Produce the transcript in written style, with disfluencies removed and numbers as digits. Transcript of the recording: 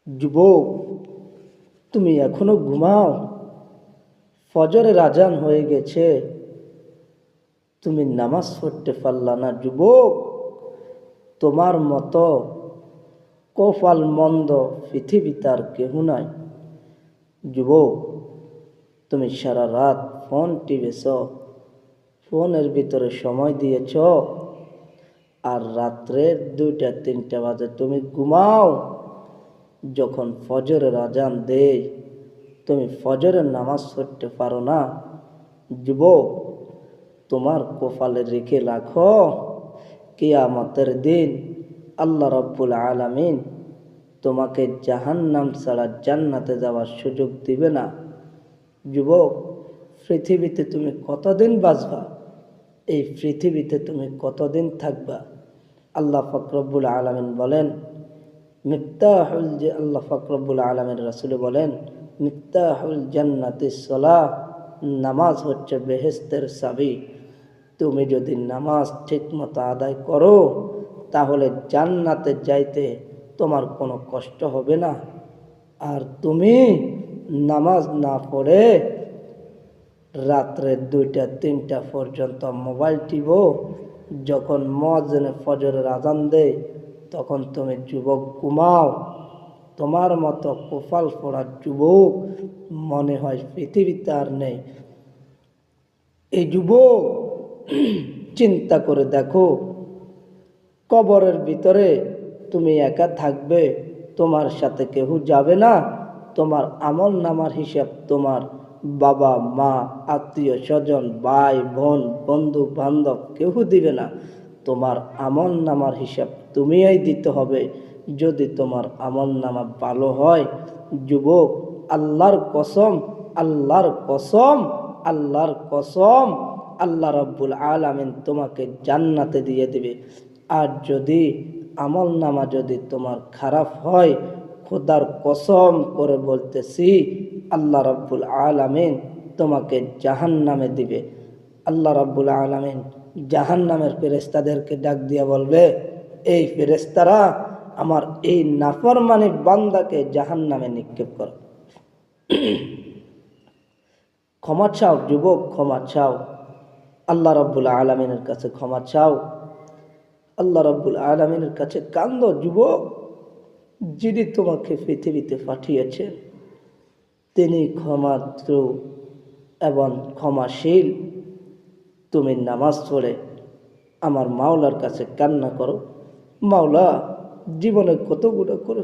যুবক, তুমি এখনো ঘুমাও? ফজরের আজান হয়ে গেছে, তুমি নামাজ পড়তে পারলা না। যুবক, তোমার মতো কপাল মন্দ পৃথিবীতে আর কেহ নাই। যুবক, তুমি সারা রাত ফোন টিপেছ, ফোনের ভিতরে সময় দিয়েছ, আর রাত্রের 2টা 3টা বাজে তুমি ঘুমাও। যখন ফজরের আজান দেয়, তুমি ফজরের নামাজ পড়তে পারো না। যুবক, তোমার কপালে রেখে রাখো, কিয়ামতের দিন আল্লাহ রাব্বুল আলামিন তোমাকে জাহান্নাম ছাড়া জান্নাতে যাওয়ার সুযোগ দিবে না। যুবক, পৃথিবীতে তুমি কতদিন বাঁচবা? এই পৃথিবীতে তুমি কতদিন থাকবা? আল্লাহ পাক রব্বুল আলামিন বলেন, আল্লাহ পাক রব্বুল আলামিন রাসূল বলেন, মিফতাহুল জান্নাতিস সালাহ, নামাজ হচ্ছে বেহেশতের চাবি। তুমি যদি নামাজ ঠিকমতো আদায় করো, তাহলে জান্নাতে যাইতে তোমার কোনো কষ্ট হবে না। আর তুমি নামাজ না পড়ে রাত্রে 2টা 3টা পর্যন্ত মোবাইল টিপো, যখন মুয়াজ্জিনে ফজরের আজান দেয় তখন তুমি যুবক ঘুমাও। তোমার মতো কপাল পোড়া যুবক মনে হয় পৃথিবীতে আর নেই। এই যুবক, চিন্তা করে দেখো, কবরের ভিতরে তুমি একা থাকবে, তোমার সাথে কেউ যাবে না। তোমার আমল নামার হিসাব তোমার বাবা মা, আত্মীয় স্বজন, ভাই বোন, বন্ধু বান্ধব কেউ দিবে না। তোমার আমল নামার হিসাব তুমিই দিতে হবে। যদি তোমার আমল নামা ভালো হয়, যুবক, আল্লাহর কসম, আল্লাহর কসম, আল্লাহর কসম, আল্লাহ রাব্বুল আলামিন তোমাকে জান্নাতে দিয়ে দিবে। আর যদি আমল নামা যদি তোমার খারাপ হয়, খোদার কসম করে বলতেছি, আল্লাহ রাব্বুল আলামিন তোমাকে জাহান্নামে দিবে। আল্লাহ রাব্বুল আলামিন জাহান্নামের ফেরেশতাদেরকে ডাক দিয়ে বলবে, এই ফেরেশতারা আমার এই নাফরমানি বান্দাকে জাহান্নামে নিক্ষেপ করো। ক্ষমা চাও যুবক, ক্ষমা চাও, আল্লাহ রাব্বুল আলামিনের কাছে ক্ষমা চাও। আল্লাহ রাব্বুল আলামিনের কাছে কান্দো যুবক। যিনি তোমাকে পৃথিবীতে পাঠিয়েছেন তিনি ক্ষমাদ্র এবং ক্ষমাশীল। তুমি নামাজ পড়ে আমার মাওলার কাছে কান্না করো, মাওলা জীবনে কত গুনাহ করে